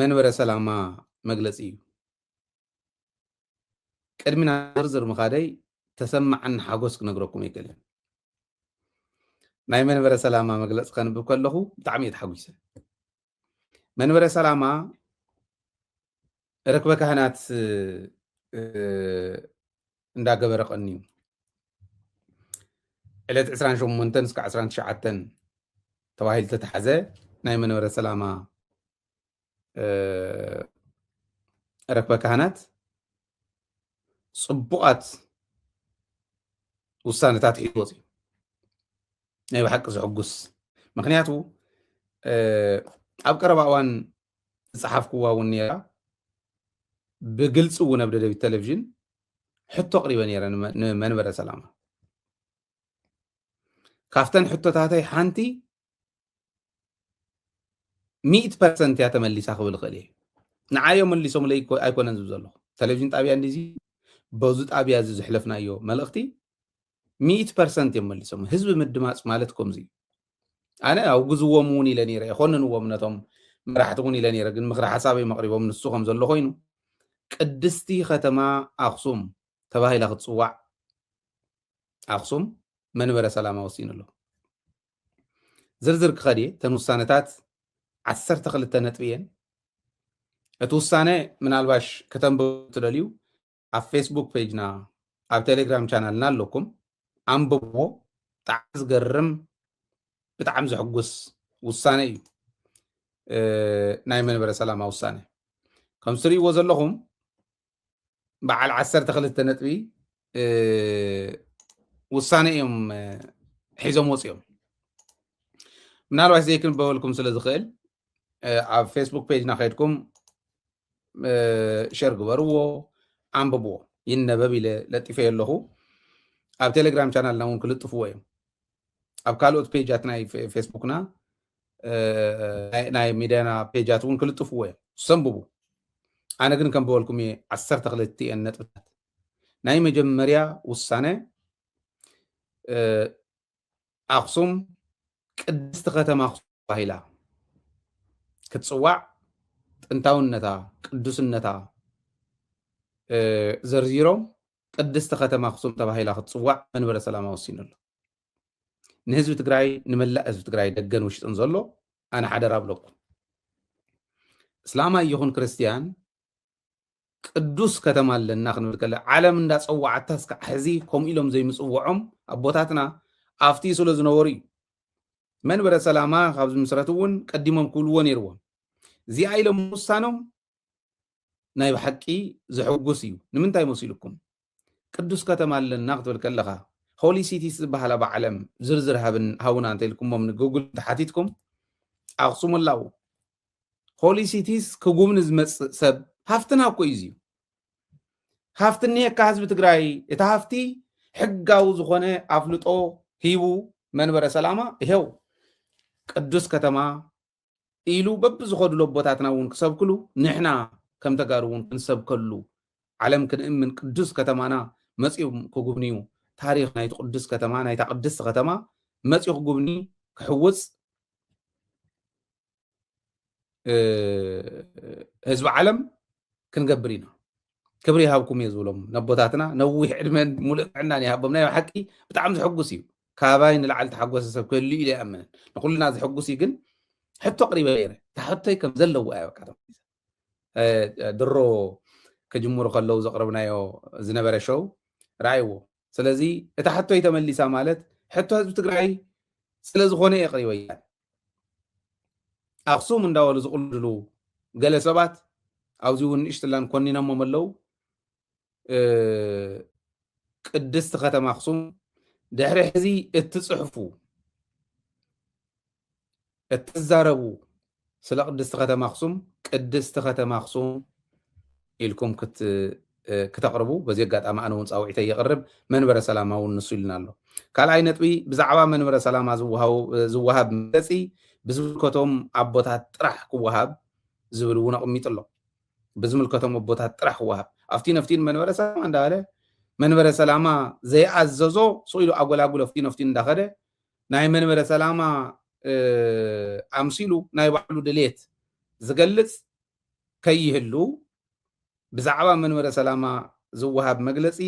መንበረ ሰላማ መግለፂ እዩ ቅድሚና ዝርዝር ምኻደይ ተሰማዕን ሓጎስ ክነግረኩም ኣይከልን ናይ መንበረ ሰላማ መግለፂ ከንብብ ከለኹ ብጣዕሚ እየ ተሓጒሰ መንበረ ሰላማ ረክበ ካህናት እንዳገበረ ቀኒ እዩ ዕለት 28 እስከ 19 ተባሂሉ ተተሓዘ ናይ መንበረ ሰላማ ረክበ ካህናት ጽቡቃት ውሳነታት ሒዙ ወፂኡ ናይ ብሓቂ ዝሕጉስ ምክንያቱ ኣብ ቀረባ እዋን ዝፀሓፍክዋ እውን ነይራ ብግልፂ እውን ኣብ ደደቢት ቴሌቭዥን ሕቶ ቅሪበ ነይረ ንመንበረ ሰላማ ካፍተን ሕቶታተይ ሓንቲ 100% እያ ተመሊሳ ክብል ክእል እየ ንዓዮም መሊሶም ለይ ኣይኮነን ዝብል ዘለኹ ቴሌቭዥን ጣብያ እንዲዚ በዙ ጣብያ እዚ ዝሕለፍናዮ መልእኽቲ 100% እዮም መሊሶም ህዝቢ ምድማፅ ማለት ከምዚ ኣነ ኣውግዝዎም እውን ኢለ ነይረ ይኮንንዎም ነቶም መራሕቲ እውን ኢለ ነይረ ግን ምክሪ ሓሳበይ መቅሪቦም ንሱ ከም ዘሎ ኮይኑ ቅድስቲ ከተማ ኣክሱም ተባሂላ ክትፅዋዕ ኣክሱም መንበረ ሰላማ ወሲኑ ኣሎ ዝርዝር ክኸድ እየ ተን ውሳነታት 12 ነጥቢ እየን እቲ ውሳነ ምናልባሽ ከተንብቡ ትደልዩ ኣብ ፌስቡክ ፔጅና ኣብ ቴሌግራም ቻናልና ኣለኩም ኣንብቦ ብጣዕሚ ዝገርም ብጣዕሚ ዘሕጉስ ውሳነ እዩ ናይ መንበረ ሰላማ ውሳነ ከም ትሪእዎ ዘለኹም በዓል 12 ነጥቢ ውሳነ እዮም ሒዞም ወፂኦም ምናልባሽ ዘይክንበበልኩም ስለ ዝኽእል ኣብ ፌስቡክ ፔጅና ከይድኩም ሸር ግበርዎ ኣንብብዎ ይነበብ ኢለ ለጢፈ ኣለኹ ኣብ ቴሌግራም ቻናልና እውን ክልጥፍዎ እዮም ኣብ ካልኦት ፔጃት ናይ ፌስቡክና ናይ ሚድያና ፔጃት እውን ክልጥፍዎ እዮም ሰንብቡ ኣነ ግን ከንብበልኩም እየ 12 ነጥብታት ናይ መጀመርያ ውሳነ ኣክሱም ቅድስቲ ከተማ ኣክሱም ተባሂላ ክትፅዋዕ ጥንታውነታ ቅዱስነታ ዘርዚሮም ቅድስቲ ከተማ ኣክሱም ተባሂላ ክትፅዋዕ መንበረ ሰላማ ወሲኑ ኣሎ ንህዝቢ ትግራይ ንመላእ ህዝቢ ትግራይ ደገን ውሽጥን ዘሎ ኣነ ሓደራ ኣብለኩም እስላማይ ይኹን ክርስቲያን ቅዱስ ከተማ ኣለና ክንብል ከለ ዓለም እንዳፀዋዓታ እስካዕ ሕዚ ከምኡ ኢሎም ዘይምፅውዖም ኣቦታትና ኣብቲ ስለ ዝነበሩ እዩ መንበረ ሰላማ ካብ ዝምስረት እውን ቀዲሞም ክብልዎ ነይርዎም እዚኣ ኢሎም ውሳኖም ናይ ብሓቂ ዝሕጉስ እዩ ንምንታይ መሲልኩም ቅዱስ ከተማ ኣለና ክትብል ከለኻ ሆሊ ሲቲስ ዝበሃላ ብዓለም ዝርዝር ሃቡና እንተኢልኩሞም ንጉግል ተሓቲትኩም ኣክሱም ኣላው ሆሊ ሲቲስ ክጉብኒ ዝመፅእ ሰብ ሃፍትና እኮ እዩ ሃፍቲ እኒሄካ ህዝቢ ትግራይ እቲ ሃፍቲ ሕጋዊ ዝኾነ ኣፍልጦ ሂቡ መንበረ ሰላማ ይሄው ቅዱስ ከተማ ኢሉ በብ ዝኸድሎ ቦታትና እውን ክሰብክሉ ንሕና ከም ተጋሩ እውን ክንሰብከሉ ዓለም ክንእምን ቅዱስ ከተማና መፂኦም ክጉብንዩ ታሪክ ናይቲ ቅዱስ ከተማ ናይታ ቅድስቲ ከተማ መፂኡ ክጉብኒ ክሕውፅ ህዝቢ ዓለም ክንገብር ኢና ክብሪ ይሃብኩም እየ ዝብሎም ነቦታትና ነዊሕ ዕድመን ሙሉእ ጥዕናን ይሃቦም ናይ ሓቂ ብጣዕሚ ዝሕጉስ እዩ ካባይ ንላዕሊ ተሓጎሰ ሰብ ክህሉ ኢለ ይኣምን ንኩልና ዝሕጉስ እዩ ግን ሕቶ ቅሪበ ነይረ ተሕቶይ ከም ዘለዎ እያ በቃ ድሮ ከጅምሩ ከለው ዘቕረብናዮ ዝነበረ ሸው ረኣይዎ ስለዚ እቲ ሕቶይ ተመሊሳ ማለት ሕቶ ህዝቢ ትግራይ ስለ ዝኾነ እየ ቅሪበ እያ ኣክሱም እንዳበሉ ዝቕልድሉ ገለ ሰባት ኣብዚ እውን ንእሽትላን ኮኒኖሞም ኣለው ቅድስቲ ከተማ ኣክሱም ድሕሪ ሕዚ እትፅሕፉ እትዛረቡ ስለ ቅድስቲ ከተማ ኣክሱም ቅድስቲ ከተማ ኣክሱም ኢልኩም ክተቕርቡ በዚ ኣጋጣሚ ኣነ እውን ፃውዒተይ የቕርብ መንበረ ሰላማ እውን ንሱ ኢልና ኣሎ ካልኣይ ነጥቢ ብዛዕባ መንበረ ሰላማ ዝወሃብ መግለፂ ብዝምልከቶም ኣቦታት ጥራሕ ክወሃብ ዝብል እውን ኣቕሚጡ ኣሎ ብዝምልከቶም ኣቦታት ጥራሕ ክወሃብ ኣብቲ ነፍቲን መንበረ ሰላማ እንዳበለ መንበረ ሰላማ ዘይኣዘዞ ስኢሉ ኣጎላጉል ኣብቲ ነፍቲን እንዳኸደ ናይ መንበረ ሰላማ ኣምሲሉ ናይ ባዕሉ ድሌት ዝገልፅ ከይህሉ ብዛዕባ መንበረ ሰላማ ዝወሃብ መግለፂ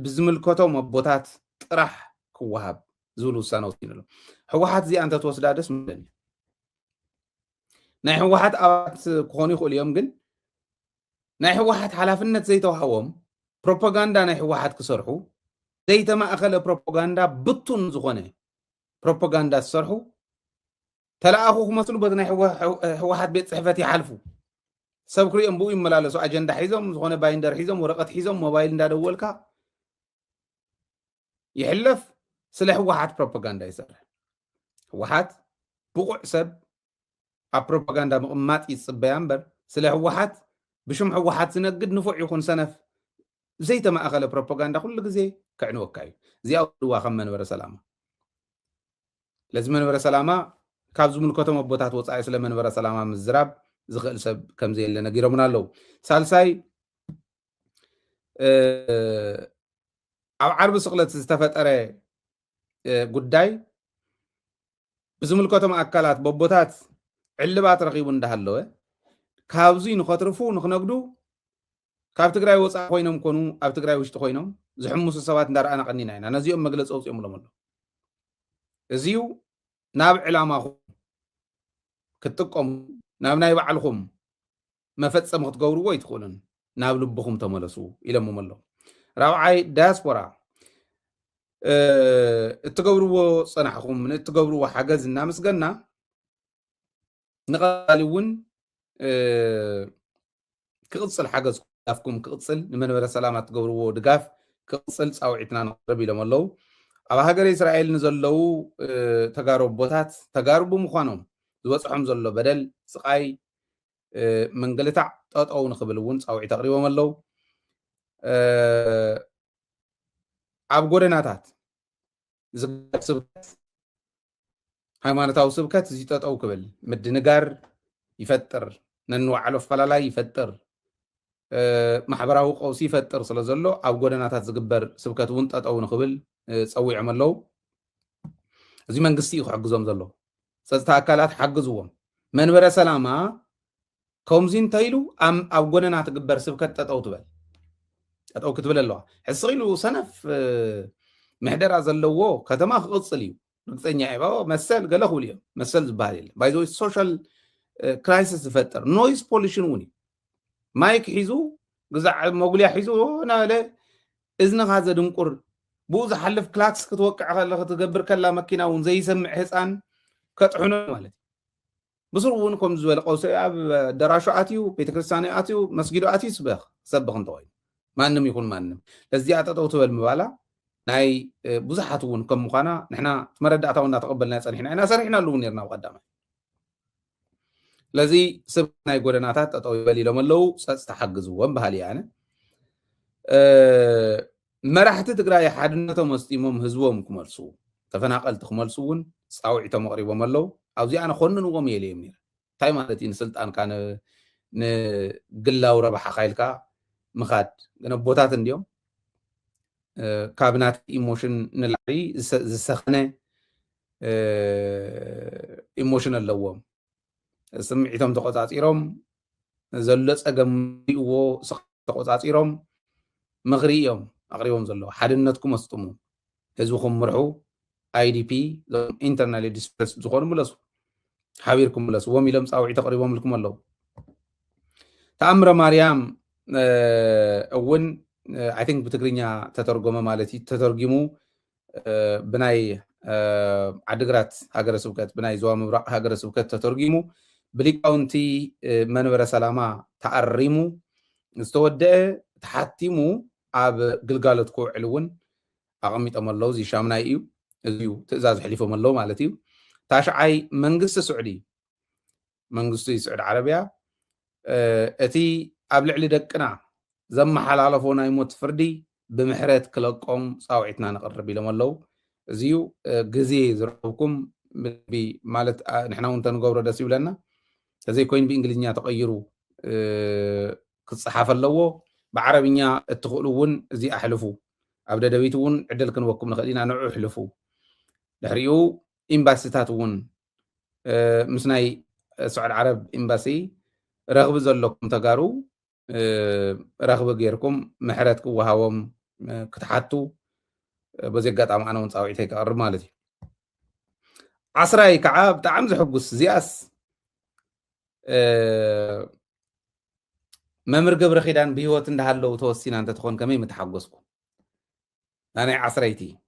ብዝምልከቶም ኣቦታት ጥራሕ ክወሃብ ዝብል ውሳነ ወሲኑ ኣሎ ሕወሓት እዚኣ እንተትወስዳ ደስ ምብለኒ ናይ ሕወሓት ኣባላት ክኾኑ ይኽእሉ እዮም ግን ናይ ሕወሓት ሓላፍነት ዘይተዋሃቦም ፕሮፓጋንዳ ናይ ሕወሓት ክሰርሑ ዘይተማእኸለ ፕሮፓጋንዳ ብቱን ዝኾነ ፕሮፓጋንዳ ዝሰርሑ ተለኣኹ ክመስሉ በቲ ናይ ሕወሓት ቤት ፅሕፈት ይሓልፉ ሰብ ክሪኦም ብኡ ይመላለሱ ኣጀንዳ ሒዞም ዝኾነ ባይንደር ሒዞም ወረቐት ሒዞም ሞባይል እንዳደወልካ ይሕለፍ ስለ ሕወሓት ፕሮፓጋንዳ ይሰርሕ ሕወሓት ብቑዕ ሰብ ኣብ ፕሮፓጋንዳ ምቕማጥ ይፅበያ እምበር ስለ ሕወሓት ብሽም ሕወሓት ዝነግድ ንፉዕ ይኹን ሰነፍ ዘይተማእኸለ ፕሮፓጋንዳ ኩሉ ግዜ ክዕንወካ እዩ እዚኣ ድዋ ከም መንበረ ሰላማ ለዚ መንበረ ሰላማ ካብ ዝምልከቶም ኣቦታት ወፃኢ ስለ መንበረ ሰላማ ምዝራብ ዝኽእል ሰብ ከም ዘየለ ነጊሮምና ኣለዉ ሳልሳይ ኣብ ዓርቢ ስቕለት ዝተፈጠረ ጉዳይ ብዝምልከቶም ኣካላት በቦታት ዕልባት ረኺቡ እንዳሃለወ ካብዙይ ንኸትርፉ ንኽነግዱ ካብ ትግራይ ወፃኢ ኮይኖም ኮኑ ኣብ ትግራይ ውሽጢ ኮይኖም ዝሕምሱ ሰባት እንዳረኣና ቀኒና ኢና ነዚኦም መግለፂ ኣውፅኦምሎም ኣሎ እዚዩ ናብ ዕላማኹም ክትጥቀሙ ናብ ናይ ባዕልኹም መፈፀሚ ክትገብርዎ ይትኽእሉን ናብ ልብኹም ተመለሱ ኢሎሞም ኣሎ ራብዓይ ዳያስፖራ እትገብርዎ ፀናሕኹም እትገብርዎ ሓገዝ እናመስገና ንቐፃሊ እውን ክቕፅል ሓገዝ ድጋፍኩም ክቕፅል ንመንበረ ሰላማ እትገብርዎ ድጋፍ ክቕፅል ፃውዒትና ንቕርብ ኢሎም ኣለዉ ኣብ ሃገረ እስራኤል ንዘለዉ ተጋሩ ቦታት ተጋሩ ብምዃኖም ዝበፅሖም ዘሎ በደል ስቃይ መንገልታዕ ጠጠው ንኽብል እውን ፃውዒት ኣቕሪቦም ኣለዉ ኣብ ጎደናታት ዝግበር ስብከት ሃይማኖታዊ ስብከት እዚ ጠጠው ክብል ምድንጋር ይፈጥር ነንባዕሉ ኣፈላላይ ይፈጥር ማሕበራዊ ቀውሲ ይፈጥር ስለ ዘሎ ኣብ ጎደናታት ዝግበር ስብከት እውን ጠጠው ንኽብል ፀዊዖም ኣለዉ እዚ መንግስቲ እዩ ክሕግዞም ዘሎ ፀጥታ ኣካላት ሓግዝዎም መንበረ ሰላማ ከምዚ እንተኢሉ ኣብ ጎደና ትግበር ስብከት ጠጠው ክትብል ኣለዋ ሕዚ ኢሉ ሰነፍ ምሕደራ ዘለዎ ከተማ ክቕፅል እዩ ርግፀኛ እየ መሰል ገለ ክብል እዮም መሰል ዝበሃል የለ ባይዞ ሶሻል ክራይሲስ ዝፈጥር ኖይዝ ፖሊሽን እውን እዩ ማይክ ሒዙ ግዛዕ መጉልያ ሒዙ ናበለ እዝንኻ ዘድንቁር ብኡ ዝሓልፍ ክላክስ ክትወቅዕ ከለ ክትገብር ከላ መኪና እውን ዘይሰምዕ ህፃን ከጥሕኖ ማለት እዩ ብስሩ እውን ከም ዝበለ ቀውሲ ኣብ ደራሹ ኣትዩ ቤተክርስትያን ኣትዩ መስጊዱ ኣትዩ ስበኽ ሰብኽ እንተኮይኑ ማንም ይኹን ማንም ለዚኣ ጠጠው ትበል ምባላ ናይ ብዙሓት እውን ከም ምዃና ንሕና መረዳእታው እናተቐበልና ፀኒሕና ኢና ሰሪሕናሉ እውን ነርና ብቀዳማይ ለዚ ሰብ ናይ ጎደናታት ጠጠው ይበል ኢሎም ኣለዉ ፀጥታ ሓግዝዎም ባህሊ ኣነ መራሕቲ ትግራይ ሓድነቶም መስጢሞም ህዝቦም ክመልሱ ተፈናቀልቲ ክመልሱ እውን ፃውዒቶም ኣቕሪቦም ኣለዉ ኣብዚ ኣነ ኮንንዎም የለዮም ነይረ እንታይ ማለት እዩ ንስልጣንካ ንግላዊ ረብሓ ካኢልካ ምኻድ ግን ኣቦታት እንዲኦም ካብ ናቲ ኢሞሽን ንላዕሊ ዝሰኸነ ኢሞሽን ኣለዎም ስምዒቶም ተቆፃፂሮም ዘሎ ፀገም ሪእዎ ተቆፃፂሮም ምኽሪ እዮም ኣቕሪቦም ዘለዉ ሓድነትኩም ኣስጥሙ ህዝብኩም ምርሑ አይዲፒ ኢንተርናሊ ዲስፕሌስ ዝኾኑ ምለሱ ሓቢርኩም ምለስዎም ኢሎም ፃውዒት ኣቕሪቦም ልኩም ኣለዉ ተኣምረ ማርያም እውን አይ ቲንክ ብትግርኛ ተተርጎመ ማለት እዩ ተተርጊሙ ብናይ ዓድግራት ሃገረ ስብከት ብናይ ዞባ ምብራቅ ሃገረ ስብከት ተተርጊሙ ብሊቃውንቲ መንበረ ሰላማ ተኣሪሙ ዝተወደአ ተሓቲሙ ኣብ ግልጋሎት ክውዕል እውን ኣቐሚጦም ኣለዉ እዚ ሻምናይ እዩ እዚዩ ትእዛዝ ሕሊፎም ኣለዉ ማለት እዩ ታሽዓይ መንግስቲ ስዑዲ ዓረብያ እቲ ኣብ ልዕሊ ደቅና ዘመሓላለፎ ናይ ሞት ፍርዲ ብምሕረት ክለቆም ፃውዒትና ንቕርብ ኢሎም ኣለዉ እዚዩ ግዜ ዝረኸብኩም ማለት ንሕና እውን ተንገብሮ ደስ ይብለና ተዘይኮይኑ ብእንግሊዝኛ ተቐይሩ ክፅሓፍ ኣለዎ ብዓረብኛ እትኽእሉ እውን እዚ ኣሕልፉ ኣብ ደደቢት እውን ዕድል ክንወኩም ንኽእል ኢና ንዑ ኣሕልፉ ድሕሪኡ ኤምባሲታት እውን ምስ ናይ ስዑድ ዓረብ ኤምባሲ رغب زلكم تجارو رغب غيركم محرت كوهاوم كتحتو بزي قطعم أنا ونصاوعي هيك أقرب مالتي عصراي كعاب تعم زحقس زياس ممر قبر خيدان بيوت اندهالو توسينا أنت تخون كمي متحقسكم أنا عصريتي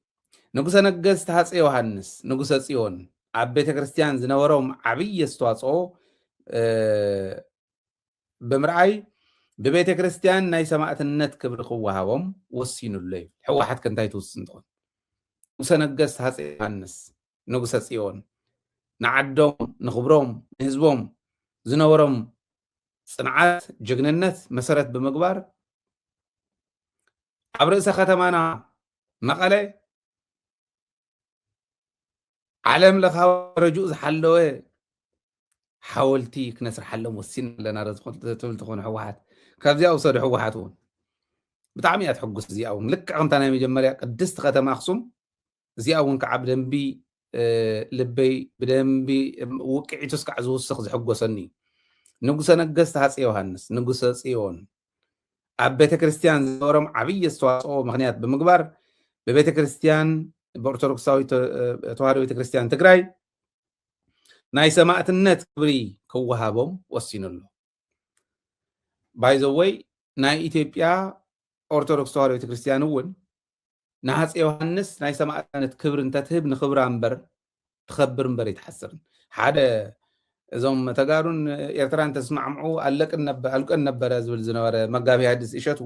نقص نقص تحس يوحنس نقص سيون عبيت كريستيان زنورهم عبي استواصو بمرعي ببيت كريستيان ناي سماعة النت كبر خوهاهم وسينو الليل حو واحد كان تايتو السنتون وسنقص تحس يوحنس نقص سيون نعدهم نخبرهم نهزبهم زنورهم صنعات جغننت مسرت بمقبار عبر إسا ختمانا مقالي عالم لخاو رجوز حلوه حاولتي كنسر حلهم وسين لنا رزقون تكون حوحات كابزي أوصل حوحاتون بتعمي أتحقس زي أون لك أنت أنا مجمريا قدست ختم أخصم زي أون كعب دنبي لبي بدنبي وقعي تسكع زو السخز حقسني نقص نقص هاس يوحنس نقص سيون أبيت كريستيان زورم عبي استواصو مغنيات بمقبر ببيت كريستيان بأرثوذكساوي توهارو بيت كريستيان تግራይ ናይ ሰማዕትነት ክብሪ ክወሃቦም ወሲኑሉ ባይ ዘ ወይ ናይ ኢትዮጵያ ኦርቶዶክስ ተዋህዶ ቤተክርስትያን እውን ንሃፄ ዮሃንስ ናይ ሰማዕትነት ክብሪ እንተትህብ ንክብራ እምበር ትኸብር እምበር ይትሓስርን ሓደ እዞም ተጋሩን ኤርትራን ተስማዕምዑ አልቀን ነበረ ዝብል ዝነበረ መጋቢ ሐዲስ እሸቱ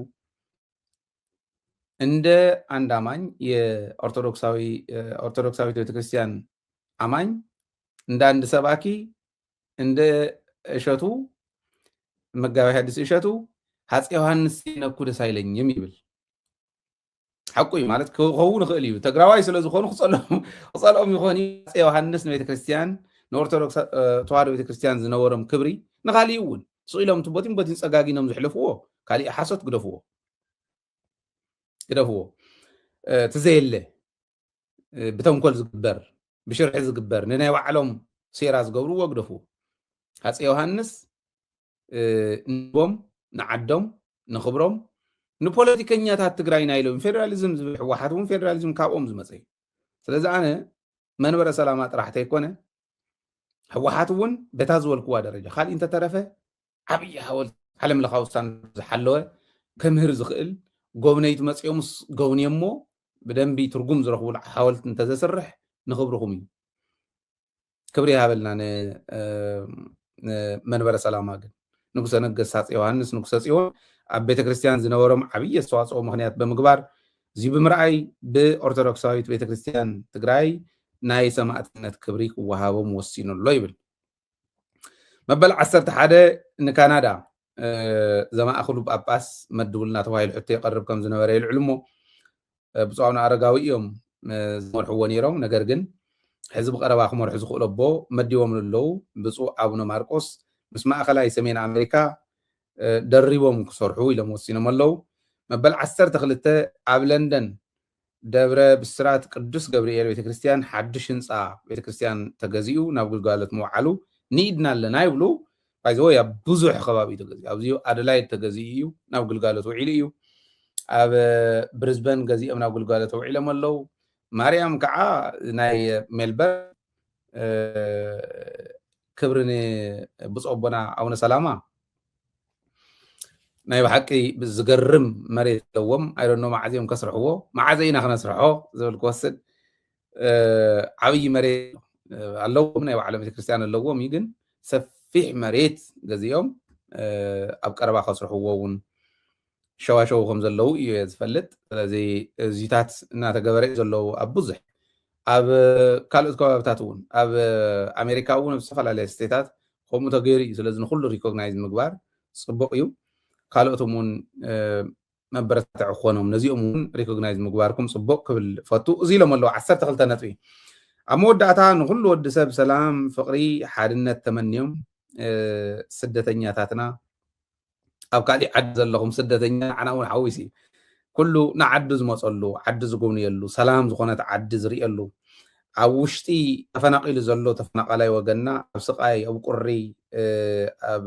እንደ አንድ አማኝ የኦርቶዶክሳዊ ቤተክርስቲያን አማኝ እንደ አንድ ሰባኪ እንደ እሸቱ መጋቢ ሐዲስ እሸቱ ሃፄ ዮሐንስ ሲነኩ ደስ አይለኝም ይብል حقوي ማለት ከውን خእል እዩ ተግራዋይ ስለ ዝኾኑ ክጸልኦም ይኾን ሃፄ ዮሐንስ ንቤተ ክርስቲያን ንኦርቶዶክስ ተዋህዶ ቤተ ክርስቲያን ዝነበሮም ክብሪ ንኻሊ እውን ስኢሎም ትቦቲን ጸጋጊኖም ዝሕልፍዎ ካሊ ሓሶት ግደፍዎ ትዘየለ بتنكل زجبر بشرح زجبر ننا وعلم سيراز جبرو وقدفو هاتس يوحنس نبوم نعدم نخبرم نبوليتيكنيا تاع تግራይ ናይሎም ፌደራሊዝም ዝሕዋሓቱን ፌደራሊዝም ካብኦም ዝመጽእ ስለዚ ኣነ መንበረ ሰላማ ጥራሕተ ይኮነ ሕዋሓት እውን በታ ዝበልክዋ ደረጃ ካልእ እንተ ተረፈ ዓብይ ሓወልቲ ዓለም ለኻዊ ውሳነ ዝሓለወ ከምህር ዝኽእል ጎብነይት መጽዮምስ ጎብንየሞ بدنبي ترجم زرخول حاولت انت تسرح نخبرهم كبري هابلنا منبر سلام اجن نقص نقص هات يوحنس نقص يوحن بيت كريستيان زنورم عبيه استواصኦ ምክንያት በመግባር እዚ ብምርአይ በኦርቶዶክሳዊት ቤተ ክርስቲያን ትግራይ ናይ ሰማዕትነት ክብሪ ክወሃቦም ወሲኑሎ ይብል መበል 11 ንካናዳ ዘማእኽሉ ጳጳስ መድቡልና ተባሂሉ ሕቶ ይቀርብ ከም ዝነበረ ይልዕልሞ ብፁዓውና አረጋዊ እዮም ዝመርሕዎ ነይሮም ነገር ግን ሕዝቢ ቀረባ ክመርሑ ዝኽእሉ ኣቦ መዲቦም ኣለዉ ብፁዕ አቡነ ማርቆስ ምስ ማእኸላይ ሰሜን ኣሜሪካ ደሪቦም ክሰርሑ ኢሎም ወሲኖም ኣለዉ መበል 12 ኣብ ለንደን ደብረ ብስራት ቅዱስ ገብርኤል ቤተክርስትያን ሓድሽ ህንፃ ቤተክርስትያን ተገዚኡ ናብ ግልጋሎት ምውዓሉ ንኢድና ኣለና ይብሉ ባይዘ ወይ ኣብ ብዙሕ ከባቢ ተገዚኡ ኣብዚኡ ኣደላይድ ተገዚኡ እዩ ናብ ግልጋሎት ውዒሉ እዩ ኣብ ብሪዝበን ገዚኦም ናብ ግልጋሎት ውዒሎም ኣለዉ ማርያም ከዓ ናይ ሜልበር ክብርን ብፁዕ ኣቦና ኣቡነ ሰላማ ናይ ብሓቂ ዝገርም መሬት ኣለዎም ኣይዶኖ ማዓዝዮም ከስርሕዎ ማዓዘ ኢና ክነስርሖ ዝብል ክወስድ ዓብይ መሬት ኣለዎም ናይ ባዕሎም ቤተክርስትያን ኣለዎም እዩ ግን ሰፊሕ መሬት ገዚኦም ኣብ ቀረባ ከስርሕዎ እውን ሸዋሸው ከም ዘለዉ እዩ ዝፈልጥ ስለዚ እዚታት እናተገበረ ዘለዉ ኣብ ብዙሕ ኣብ ካልኦት ከባቢታት እውን ኣብ ኣሜሪካ እውን ኣብ ዝተፈላለየ ስቴታት ከምኡ ተገይሩ እዩ ስለዚ ንኩሉ ሪኮግናይዝ ምግባር ፅቡቅ እዩ ካልኦቶም እውን መበረታትዒ ክኾኖም ነዚኦም እውን ሪኮግናይዝ ምግባርኩም ፅቡቅ ክብል ፈቱ እዚ ኢሎም ኣለዉ 12 ነጥቢ ኣብ መወዳእታ ንኩሉ ወዲ ሰብ ሰላም ፍቅሪ ሓድነት ተመንዮም ስደተኛታትና ኣብ ካሊእ ዓዲ ዘለኹም ስደተኛ ዓና እውን ሓዊሲ ኩሉ ንዓዲ ዝመፀሉ ዓዲ ዝጉብንየሉ ሰላም ዝኾነት ዓዲ ዝርየሉ ኣብ ውሽጢ ተፈናቂሉ ዘሎ ተፈናቃላይ ወገንና ኣብ ስቃይ ኣብ ቁሪ ኣብ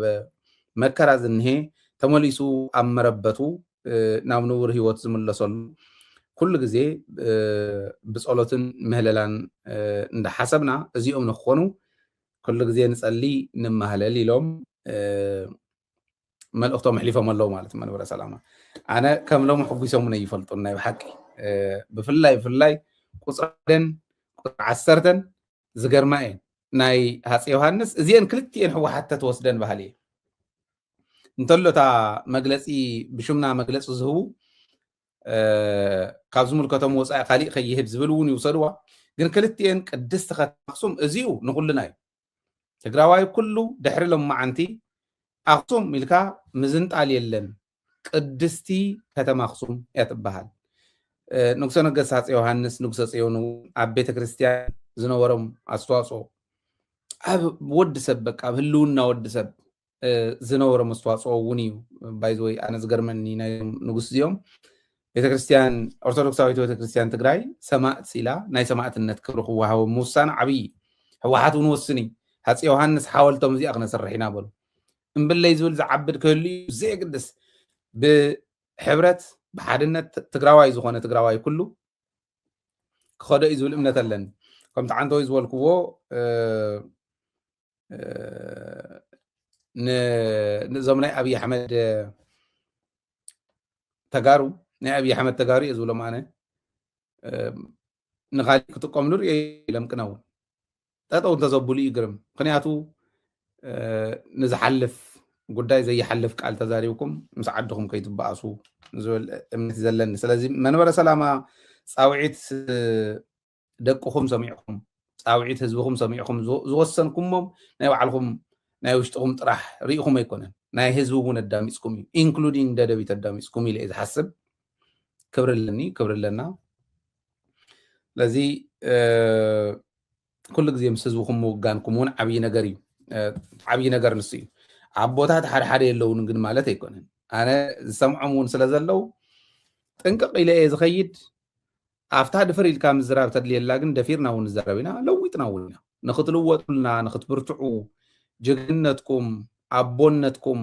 መከራ ዝንሄ ተመሊሱ ኣብ መረበቱ ናብ ንቡር ህይወት ዝምለሰሉ ኩሉ ግዜ ብጸሎትን ምህለላን እንዳሓሰብና እዚኦም ንክኾኑ ኩሉ ግዜ ንጸሊ ንማህለል ኢሎም መልእኽቶም ሕሊፎም ኣለዉ ማለት መንበረ ሰላማ ኣነ ከም ሎም ሕጉሶምን ይፈልጡን ናይ ብሓቂ ብፍላይ ቁፅረን ቁፅሪ 10 ዝገርማ እየን ናይ ሃፀይ ዮሃንስ እዚአን ክልቲአን ሕወሓት ተወስደን ባህሊ እየ እንተሎ እታ መግለፂ ብሽምና መግለፂ ዝህቡ ካብ ዝምልከቶም ወፃኢ ካሊእ ከይህብ ዝብል እውን ይውሰድዋ ግን ክልቲአን ቅድስቲ ከተማ ኣክሱም እዚኡ ንኩልና እዩ ትግራዋይ ኩሉ ድሕሪ ሎማዓንቲ ኣክሱም ኢልካ ምዝንጣል የለን ቅድስቲ ከተማ ኣክሱም እያ ትበሃል ንጉሰ ነገስት ሃፀይ ዮሃንስ ንጉሰ ጽዮን ኣብ ቤተ ክርስቲያን ዝነበሮም ኣስተዋፅኦ ኣብ ወዲ ሰብ በቃ ኣብ ህልውና ወዲ ሰብ ዝነበሮም ኣስተዋፅኦ እውን እዩ ባይዘወይ ኣነ ዝገርመኒ ናይ ንጉስ እዚኦም ቤተክርስቲያን ኦርቶዶክሳዊት ቤተክርስቲያን ትግራይ ሰማዕት ኢላ ናይ ሰማዕትነት ክብሪ ክወሃቦ ምውሳን ዓብይ ሕወሓት እውን ወስኒ ሃፀይ ዮሃንስ ሓወልቶም እዚኣ ክነሰርሕ ኢና በሉ እምብለይ ዝብል ዝዓብድ ክህሉ ዘየግድስ ብሕብረት ብሓድነት ትግራዋይ ዝኾነ ትግራዋይ ኩሉ ክኸዶ እዩ ዝብል እምነት ኣለኒ ከምቲ ዓንተወይ ዝበልክዎ ንዞም ናይ ኣብይ ኣሕመድ ተጋሩ ናይ ኣብይ ኣሕመድ ተጋሩ እየ ዝብሎም ኣነ ንኻሊእ ክጥቀምሉ ርየ ኢሎም ቅነውን ጠጠው እንተዘብሉ እዩ ግርም ምክንያቱ ንዝሓልፍ ጉዳይ ዘይሓልፍ ቃል ተዛሪብኩም ምስ ዓድኹም ከይትበኣሱ ዝብል እምነት ዘለኒ ስለዚ መንበረ ሰላማ ፃውዒት ደቅኹም ሰሚዕኹም ፃውዒት ህዝብኹም ሰሚዕኹም ዝወሰንኩሞም ናይ ባዕልኹም ናይ ውሽጥኹም ጥራሕ ርኢኹም ኣይኮነን ናይ ህዝቢ እውን ኣዳሚፅኩም እዩ ኢንክሉዲንግ ደደቢት ኣዳሚፅኩም ኢለ እየ ዝሓስብ ክብሪ ኣለና ስለዚ ኩሉ ግዜ ምስ ህዝብኹም ምውጋንኩም እውን ዓብይ ነገር እዩ ዓብይ ነገር ንሱ እዩ ኣቦታት ሓደ ሓደ የለውን ግን ማለት ኣይኮነን ኣነ ዝሰምዖም እውን ስለ ዘለው ጥንቅቕ ኢለ እየ ዝኸይድ ኣፍታ ድፍር ኢልካ ምዝራብ ተድልየላ ግን ደፊርና እውን ንዘረብ ኢና ለዊጥና እውን ኢና ንክትልወጡልና ንክትብርትዑ ጅግንነትኩም ኣቦነትኩም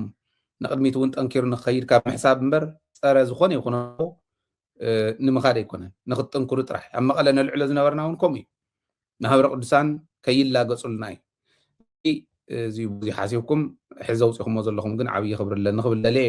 ንቅድሚት እውን ጠንኪሩ ንክኸይድ ካብ ምሕሳብ እምበር ፀረ ዝኾነ ይኹነ ንምኻድ ኣይኮነን ንክትጥንክሩ ጥራሕ ኣብ መቐለ ነልዕሎ ዝነበርና እውን ከምኡ እዩ ንሃብረ ቅዱሳን ከይላገፁልና እዩ እዚ ሓሲብኩም ሕዚ ኣውፂኹሞ ዘለኹም ግን ዓብይ ክብሪ ኣለኒ ክብል ለለየ